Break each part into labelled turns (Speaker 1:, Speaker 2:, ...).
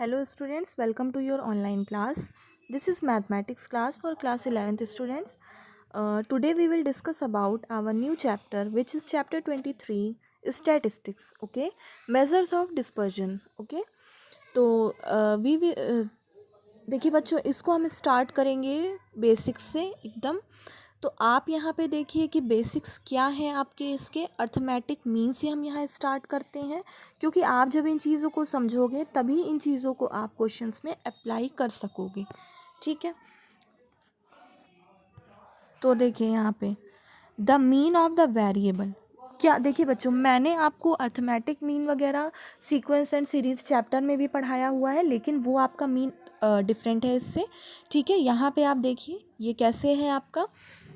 Speaker 1: Hello students, welcome to your online class. This is mathematics class for class 11th students. Today we will discuss about our new chapter which is chapter 23 statistics. Okay, measures of dispersion. Okay, तो we देखिए बच्चों, इसको हम start करेंगे basics से एकदम। तो आप यहाँ पे देखिए कि बेसिक्स क्या है आपके, इसके अर्थमेटिक मीन से हम यहाँ स्टार्ट करते हैं, क्योंकि आप जब इन चीज़ों को समझोगे तभी इन चीज़ों को आप क्वेश्चंस में अप्लाई कर सकोगे। ठीक है, तो देखिए यहाँ पे the mean of the variable. क्या देखिए बच्चों, मैंने आपको अर्थमेटिक मीन वगैरह सीक्वेंस एंड सीरीज चैप्टर में भी पढ़ाया हुआ है, लेकिन वो आपका मीन डिफरेंट है इससे। ठीक है, यहाँ पे आप देखिए ये कैसे है आपका।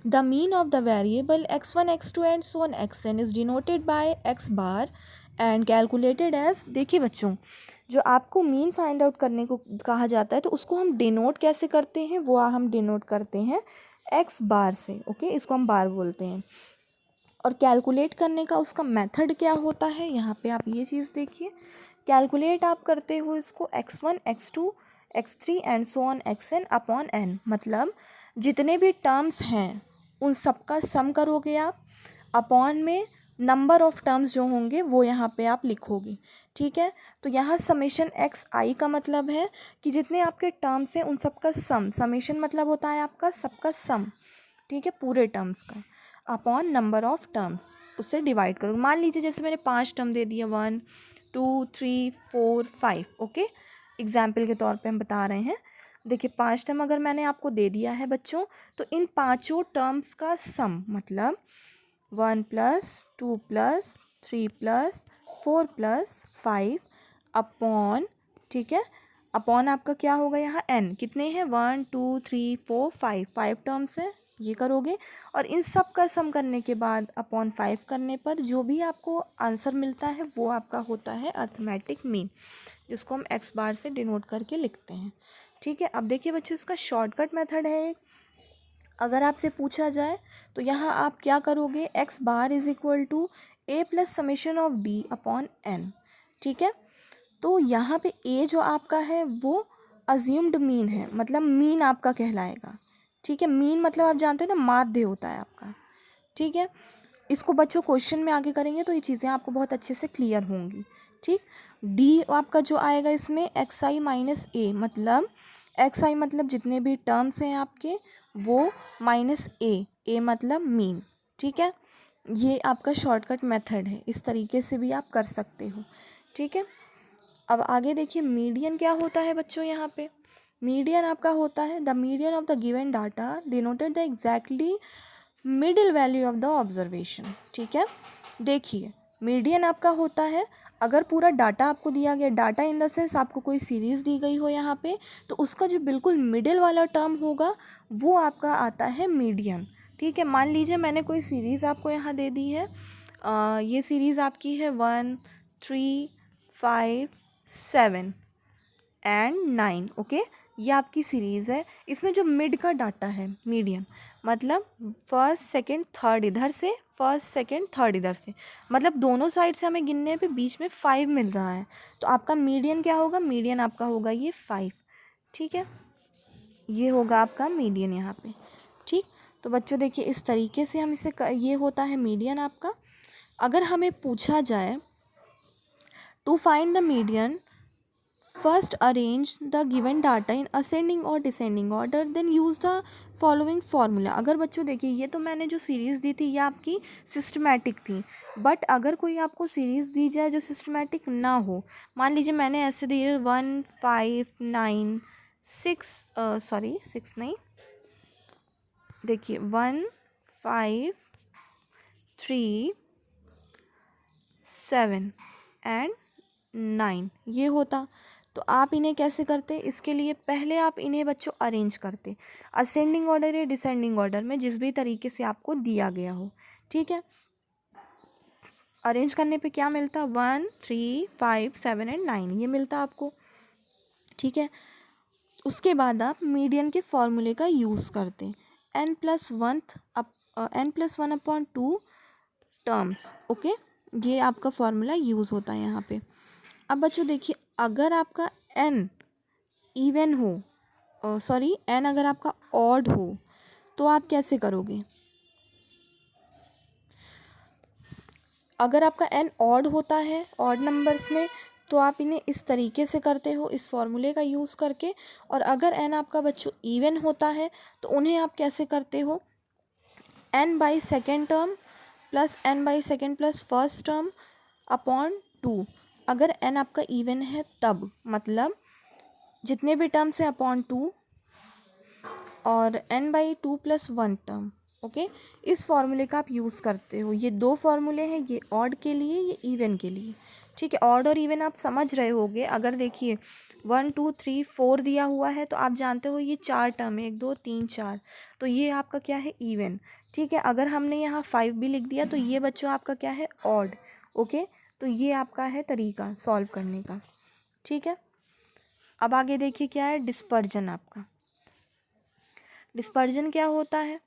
Speaker 1: The mean of the variable x1 x2 and so on xn is denoted by x bar and calculated as. देखिए बच्चों, जो आपको मीन फाइंड आउट करने को कहा जाता है तो उसको हम डिनोट कैसे करते हैं, वो हम डिनोट करते हैं x बार से। ओके, इसको हम बार बोलते हैं। और कैलकुलेट करने का उसका मेथड क्या होता है, यहाँ पे आप ये चीज़ देखिए। कैलकुलेट आप करते हो इसको x1 x2 x3 and so on xn upon n, मतलब जितने भी टर्म्स हैं उन सबका सम करोगे आप, अपॉन में नंबर ऑफ टर्म्स जो होंगे वो यहाँ पे आप लिखोगे। ठीक है, तो यहाँ समेशन एक्स आई का मतलब है कि जितने आपके टर्म्स हैं उन सबका सम, समेशन मतलब होता है आपका सबका सम। ठीक है, पूरे टर्म्स का अपॉन नंबर ऑफ टर्म्स, उससे डिवाइड करोगे। मान लीजिए जैसे मैंने 5 टर्म दे दिया, 1 2 3 4 5। ओके, एग्जाम्पल के तौर पे हम बता रहे हैं। देखिए 5 टर्म अगर मैंने आपको दे दिया है बच्चों, तो इन पाँचों टर्म्स का सम मतलब 1 + 2 + 3 + 4 + 5 अपॉन, ठीक है, अपॉन आपका क्या होगा यहाँ n, कितने हैं 1 2 3 4 5, 5 टर्म्स हैं, ये करोगे। और इन सब का सम करने के बाद अपॉन 5 करने पर जो भी आपको आंसर मिलता है वो आपका होता है अर्थमेटिक मीन, जिसको हम x बार से डिनोट करके लिखते हैं। ठीक है, अब देखिए बच्चों, इसका शॉर्टकट मेथड है एक। अगर आपसे पूछा जाए तो यहाँ आप क्या करोगे, x bar is equal to a plus summation of d upon n। ठीक है, तो यहाँ पे a जो आपका है वो अज्यूम्ड मीन है, मतलब मीन आपका कहलाएगा। ठीक है, मीन मतलब आप जानते हो ना, माध्य होता है आपका। ठीक है, इसको बच्चों क्वेश्चन में आगे करेंगे तो ये चीज़ें आपको बहुत अच्छे से क्लियर होंगी। ठीक, डी आपका जो आएगा इसमें एक्स आई माइनस ए, मतलब एक्स आई मतलब जितने भी टर्म्स हैं आपके वो, माइनस ए मतलब मीन। ठीक है, ये आपका शॉर्टकट मेथड है, इस तरीके से भी आप कर सकते हो। ठीक है, अब आगे देखिए मीडियन क्या होता है बच्चों। यहाँ पे मीडियन आपका होता है the median of the given data denoted the exactly middle value of the observation. ठीक है, देखिए मीडियन आपका होता है, अगर पूरा डाटा आपको दिया गया, डाटा इन द सेंस आपको कोई सीरीज़ दी गई हो यहाँ पे, तो उसका जो बिल्कुल मिडिल वाला टर्म होगा वो आपका आता है मीडियन। ठीक है, मान लीजिए मैंने कोई सीरीज़ आपको यहाँ दे दी है, ये सीरीज़ आपकी है 1 3 5 7 एंड 9। ओके, ये आपकी सीरीज़ है। इसमें जो मिड का डाटा है, मीडियन मतलब फर्स्ट सेकंड थर्ड इधर से, फर्स्ट सेकंड थर्ड इधर से, मतलब दोनों साइड से हमें गिनने पे बीच में 5 मिल रहा है, तो आपका मीडियन क्या होगा, मीडियन आपका होगा ये 5। ठीक है, ये होगा आपका मीडियन यहाँ पे। ठीक, तो बच्चों देखिए इस तरीके से हम इसे ये होता है मीडियन आपका। अगर हमें पूछा जाए to find the median, first arrange the given data in ascending or descending order, then use the following formula। अगर बच्चों देखिए, ये तो मैंने जो सीरीज़ दी थी ये आपकी सिस्टमैटिक थी, बट अगर कोई आपको सीरीज़ दी जाए जो सिस्टमैटिक ना हो, मान लीजिए मैंने ऐसे दी है 1 5 9 6, सॉरी 6 नहीं, देखिए 1 5 3 7 एंड 9 ये होता, तो आप इन्हें कैसे करते, इसके लिए पहले आप इन्हें बच्चों अरेंज करते असेंडिंग ऑर्डर या डिसेंडिंग ऑर्डर में, जिस भी तरीके से आपको दिया गया हो। ठीक है, अरेंज करने पे क्या मिलता, 1 3 5 7 एंड 9 ये मिलता आपको। ठीक है, उसके बाद आप मीडियन के फॉर्मूले का यूज़ करते n+1 अपॉन 2 टर्म्स। ओके, ये आपका फॉर्मूला यूज़ होता है यहाँ पे। अब बच्चों देखिए, अगर आपका एन इवन हो, सॉरी एन अगर आपका ऑड हो तो आप कैसे करोगे? अगर आपका एन ऑड होता है, ऑड नंबर्स में, तो आप इन्हें इस तरीके से करते हो, इस फॉर्मूले का यूज़ करके। और अगर एन आपका बच्चों इवन होता है तो उन्हें आप कैसे करते हो? N by second term plus n by second plus first term upon 2। अगर एन आपका इवन है तब, मतलब जितने भी टर्म्स हैं अपॉन 2 और n by 2 plus 1 term. Okay, इस फॉर्मूले का आप यूज़ करते हो। ये दो फॉर्मूले हैं, ये ऑड के लिए, ये इवन के लिए। ठीक है, ऑड और इवन आप समझ रहे होगे। अगर देखिए 1 2 3 4 दिया हुआ है तो आप जानते हो ये 4 टर्म है, 1 2 3 4, तो ये आपका क्या है? इवन। ठीक है, अगर हमने यहाँ 5 भी लिख दिया तो ये बच्चों आपका क्या है? ऑड। ओके, तो ये आपका है तरीका सॉल्व करने का। ठीक है, अब आगे देखिए क्या है? डिस्पर्जन। आपका डिस्पर्जन क्या होता है?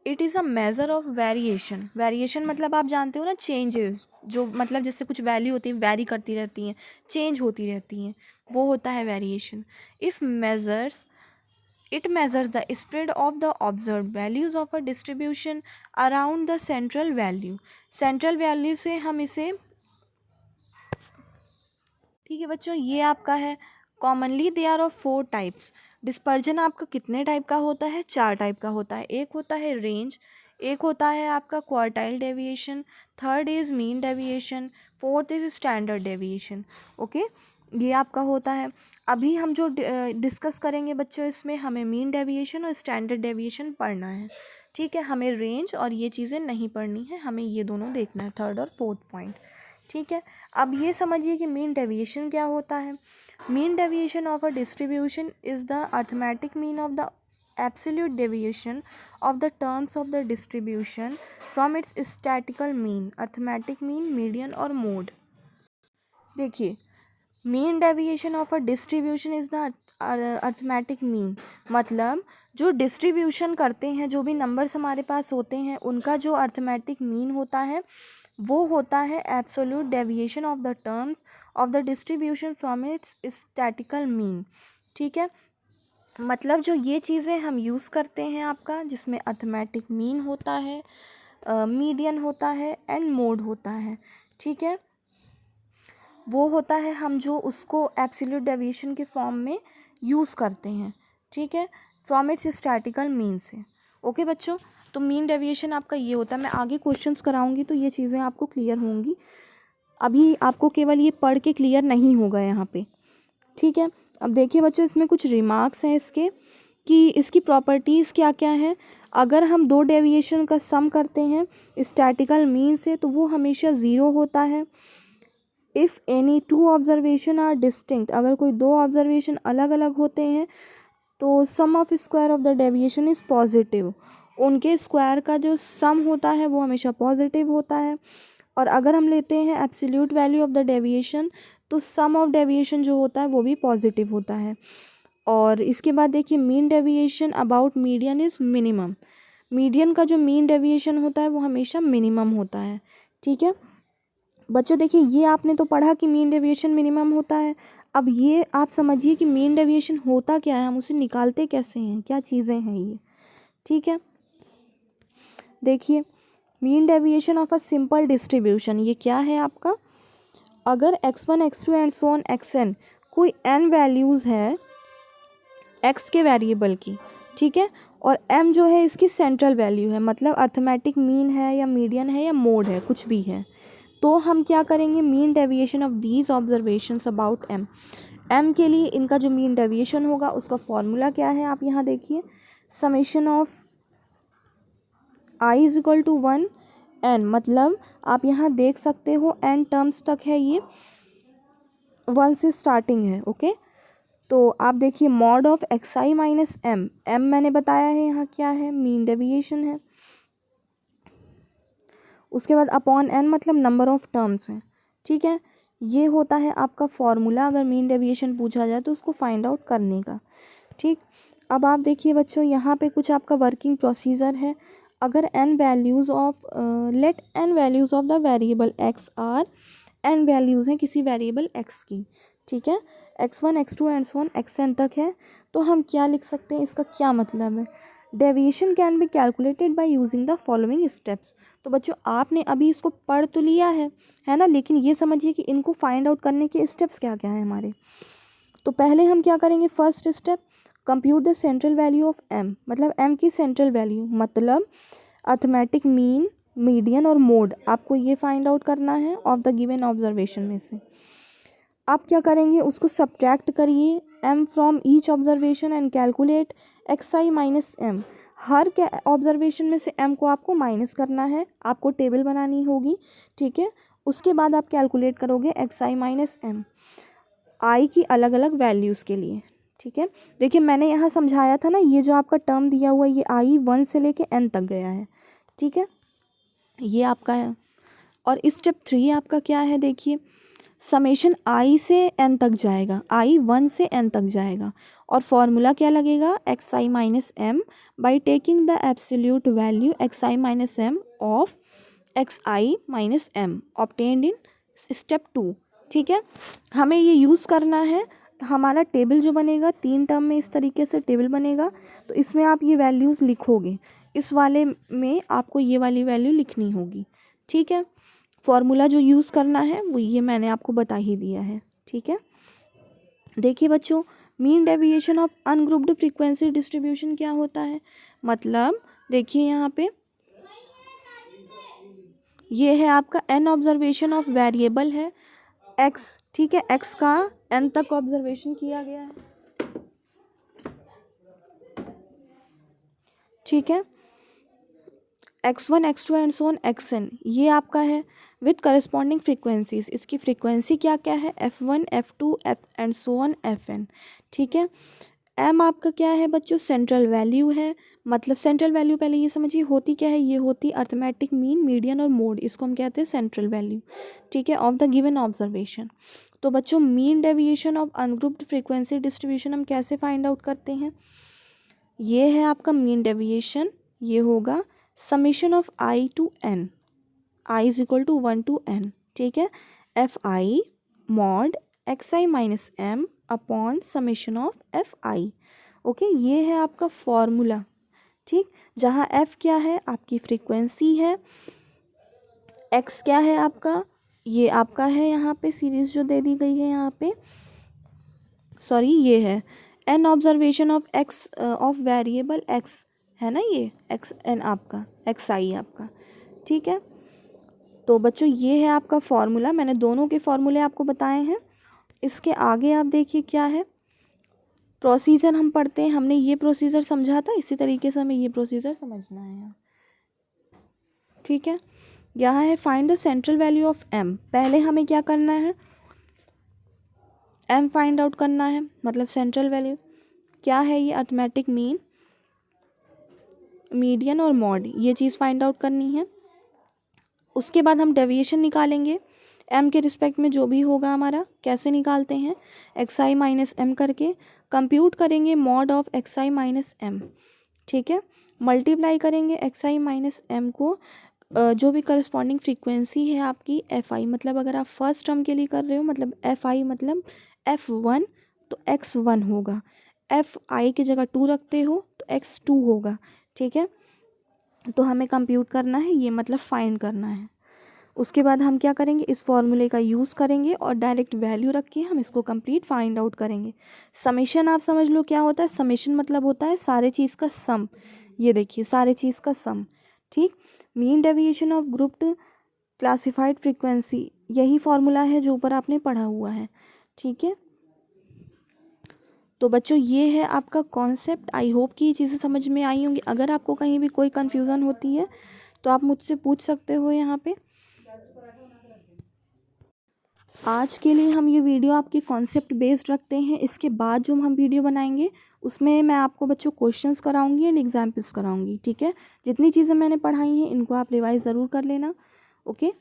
Speaker 1: It is a measure of variation. Variation मतलब आप जानते हो ना, चेंजेस, जो मतलब जैसे कुछ वैल्यू होती है, वेरी करती रहती हैं, चेंज होती रहती हैं, वो होता है variation. It measures the spread of the observe values of a distribution around the central value. Central value से हम इसे, ठीक है बच्चों, ये आपका है। Commonly they are of 4 types. Dispersion आपका कितने टाइप का होता है? 4 टाइप का होता है। एक होता है रेंज, एक होता है आपका quartile deviation, third is mean deviation, fourth is standard deviation. Okay, ये आपका होता है। अभी हम जो डिस्कस करेंगे बच्चों, इसमें हमें मीन डेविएशन और स्टैंडर्ड डेविएशन पढ़ना है। ठीक है, हमें रेंज और ये चीज़ें नहीं पढ़नी है, हमें ये दोनों देखना है, थर्ड और फोर्थ पॉइंट। ठीक है, अब ये समझिए कि मीन डेविएशन क्या होता है। Mean deviation of a distribution is the arithmetic mean of the absolute deviation of the terms of the distribution from its statistical mean, arithmetic mean, median और मोड। देखिए, mean deviation of a distribution is the arithmetic mean, मतलब जो distribution करते हैं, जो भी numbers हमारे पास होते हैं, उनका जो अर्थमेटिक मीन होता है वो होता है absolute deviation of the terms of the distribution from its statistical mean. ठीक है, मतलब जो ये चीज़ें हम यूज़ करते हैं आपका, जिसमें अर्थमेटिक मीन होता है, मीडियन होता है एंड मोड होता है। ठीक है, वो होता है हम जो उसको एब्सोल्यूट डेविएशन के फॉर्म में यूज़ करते हैं। ठीक है, फ्रॉम इट्स स्टैटिकल मीन से। ओके बच्चों, तो मीन डेविएशन आपका ये होता है। मैं आगे क्वेश्चंस कराऊंगी तो ये चीज़ें आपको क्लियर होंगी, अभी आपको केवल ये पढ़ के क्लियर नहीं होगा यहाँ पे। ठीक है, अब देखिए बच्चों, इसमें कुछ रिमार्क्स हैं इसके, कि इसकी प्रॉपर्टीज़ क्या क्या है। अगर हम दो डेविएशन का सम करते हैं स्टैटिकल मीन से तो वो हमेशा ज़ीरो होता है। If any two observation are distinct, अगर कोई दो ऑब्जर्वेशन अलग अलग होते हैं तो sum of square of the deviation is positive, उनके स्क्वायर का जो सम होता है वो हमेशा पॉजिटिव होता है। और अगर हम लेते हैं absolute value of the deviation तो सम ऑफ डेविएशन जो होता है वो भी पॉजिटिव होता है। और इसके बाद देखिए, mean deviation about median is minimum, median का जो मीन डेविएशन होता है वो हमेशा मिनिमम होता है। ठीक है बच्चों, देखिए ये आपने तो पढ़ा कि मीन डेविएशन मिनिमम होता है। अब ये आप समझिए कि मीन डेविएशन होता क्या है, हम उसे निकालते कैसे हैं, क्या चीज़ें हैं ये। ठीक है, देखिए mean deviation of a simple distribution, ये क्या है आपका? अगर x1 x2 and so on xn कोई n वैल्यूज़ है x के वेरिएबल की, ठीक है, और m जो है इसकी सेंट्रल वैल्यू है, मतलब अर्थमेटिक मीन है या मीडियन है या मोड है, कुछ भी है, तो हम क्या करेंगे? Mean deviation of these observations about m के लिए इनका जो मीन डेविएशन होगा उसका फॉर्मूला क्या है, आप यहाँ देखिए, summation of i is equal to 1 n, मतलब आप यहाँ देख सकते हो n टर्म्स तक है, ये 1 से स्टार्टिंग है। ओके, तो आप देखिए mod of xi minus m, m मैंने बताया है यहाँ क्या है, मीन डेविएशन है। उसके बाद अपॉन n मतलब नंबर ऑफ टर्म्स हैं। ठीक है, ये होता है आपका फॉर्मूला, अगर मीन डेविएशन पूछा जाए तो उसको फाइंड आउट करने का। ठीक, अब आप देखिए बच्चों, यहाँ पे कुछ आपका वर्किंग प्रोसीजर है। अगर n values of let n values of the variable x are, n values हैं किसी वेरिएबल x की, ठीक है, x1 x2 and so on xn तक है, तो हम क्या लिख सकते हैं, इसका क्या मतलब है, deviation can be calculated by using the following steps. तो बच्चों आपने अभी इसको पढ़ तो लिया है ना, लेकिन ये समझिए कि इनको फाइंड आउट करने के स्टेप्स क्या क्या हैं हमारे। तो पहले हम क्या करेंगे, first step, compute the central value of m, मतलब m की सेंट्रल वैल्यू, मतलब अर्थमेटिक मीन, मीडियन और मोड, आपको ये फाइंड आउट करना है ऑफ द गिवन ऑब्जर्वेशन में से। आप क्या करेंगे, उसको सब्ट्रैक्ट करिए m from each observation and calculate xi minus m। Her observation में से m को आपको माइनस करना है, आपको टेबल बनानी होगी, ठीक है। उसके बाद आप कैलकुलेट करोगे xi माइनस m i की अलग अलग वैल्यूज़ के लिए, ठीक है। देखिए मैंने यहाँ समझाया था ना, ये जो आपका टर्म दिया हुआ है ये i 1 से लेके n तक गया है, ठीक है, ये आपका है। और स्टेप 3 आपका क्या है, देखिए समेशन i से n तक जाएगा, i 1 से n तक जाएगा, और फॉर्मूला क्या लगेगा, xi minus m by taking the absolute value xi minus m of xi minus m obtained in step 2, ठीक है। हमें ये यूज़ करना है, हमारा टेबल जो बनेगा 3 टर्म में इस तरीके से टेबल बनेगा, तो इसमें आप ये वैल्यूज़ लिखोगे, इस वाले में आपको ये वाली वैल्यू लिखनी होगी, ठीक है। फॉर्मूला जो यूज़ करना है वो ये मैंने आपको बता ही दिया है, ठीक है। देखिए बच्चों, mean deviation of ungrouped frequency distribution क्या होता है, मतलब देखिए यहाँ पे ये है आपका n ऑब्जर्वेशन ऑफ वेरिएबल है x, ठीक है, x का n तक ऑब्जर्वेशन किया गया है, ठीक है, x1 x2 and so on xn, ये आपका है विथ करस्पॉन्डिंग फ्रीक्वेंसीज, इसकी फ्रीक्वेंसी क्या क्या है, f1 f2 f and so on fn, ठीक है। m आपका क्या है बच्चों, सेंट्रल वैल्यू है, मतलब सेंट्रल वैल्यू पहले ये समझिए होती क्या है, ये होती अर्थमेटिक मीन, मीडियन और मोड, इसको हम कहते हैं सेंट्रल वैल्यू, ठीक है, ऑफ द गिवन ऑब्जर्वेशन। तो बच्चों mean deviation of ungrouped frequency distribution हम कैसे फाइंड आउट करते हैं, ये है आपका मीन डेविएशन, ये होगा summation of i to n, i is equal to 1 to n, ठीक है, fi mod xi minus m upon summation of fi, okay, ये है आपका फॉर्मूला, ठीक, जहाँ f क्या है, आपकी फ्रीक्वेंसी है, x क्या है आपका, ये आपका है यहाँ पे सीरीज जो दे दी गई है यहाँ पे, सॉरी ये है n observation of x of variable x है ना, ये x n आपका xi आपका, ठीक है। तो बच्चों ये है आपका फॉर्मूला, मैंने दोनों के फॉर्मूले आपको बताए हैं। इसके आगे आप देखिए क्या है, प्रोसीजर हम पढ़ते हैं, हमने ये प्रोसीजर समझा था, इसी तरीके से हमें ये प्रोसीजर समझना है यहाँ, ठीक है। यहाँ है find the central value of m, पहले हमें क्या करना है, m फाइंड आउट करना है, मतलब सेंट्रल वैल्यू क्या है, ये अर्थमेटिक मीन, मीडियन और मॉड, ये चीज़ फाइंड आउट करनी है। उसके बाद हम डेविएशन निकालेंगे m के रिस्पेक्ट में, जो भी होगा हमारा, कैसे निकालते हैं, xi माइनस m करके कंप्यूट करेंगे mod of xi minus m, ठीक है, मल्टीप्लाई करेंगे xi माइनस m को जो भी करस्पॉन्डिंग फ्रीक्वेंसी है आपकी fi, मतलब अगर आप फर्स्ट टर्म के लिए कर रहे हो, मतलब fi मतलब f1 तो x1 होगा, fi की जगह 2 रखते हो तो x2 होगा, ठीक है। तो हमें कंप्यूट करना है ये, मतलब फाइंड करना है। उसके बाद हम क्या करेंगे, इस फॉर्मूले का यूज़ करेंगे और डायरेक्ट वैल्यू रख के हम इसको कंप्लीट फाइंड आउट करेंगे। समेशन आप समझ लो क्या होता है, समेशन मतलब होता है सारे चीज़ का सम, ये देखिए सारे चीज़ का सम, ठीक। Mean deviation of grouped classified frequency, यही फॉर्मूला है जो ऊपर आपने पढ़ा हुआ है, ठीक है। तो बच्चों ये है आपका कॉन्सेप्ट, आई होप कि ये चीज़ें समझ में आई होंगी। अगर आपको कहीं भी कोई कन्फ्यूज़न होती है तो आप मुझसे पूछ सकते हो यहाँ पे। आज के लिए हम ये वीडियो आपकी कॉन्सेप्ट बेस्ड रखते हैं, इसके बाद जो हम वीडियो बनाएंगे उसमें मैं आपको बच्चों क्वेश्चंस कराऊंगी एंड एग्जाम्पल्स कराऊंगी, ठीक है। जितनी चीज़ें मैंने पढ़ाई हैं इनको आप रिवाइज ज़रूर कर लेना, ओके।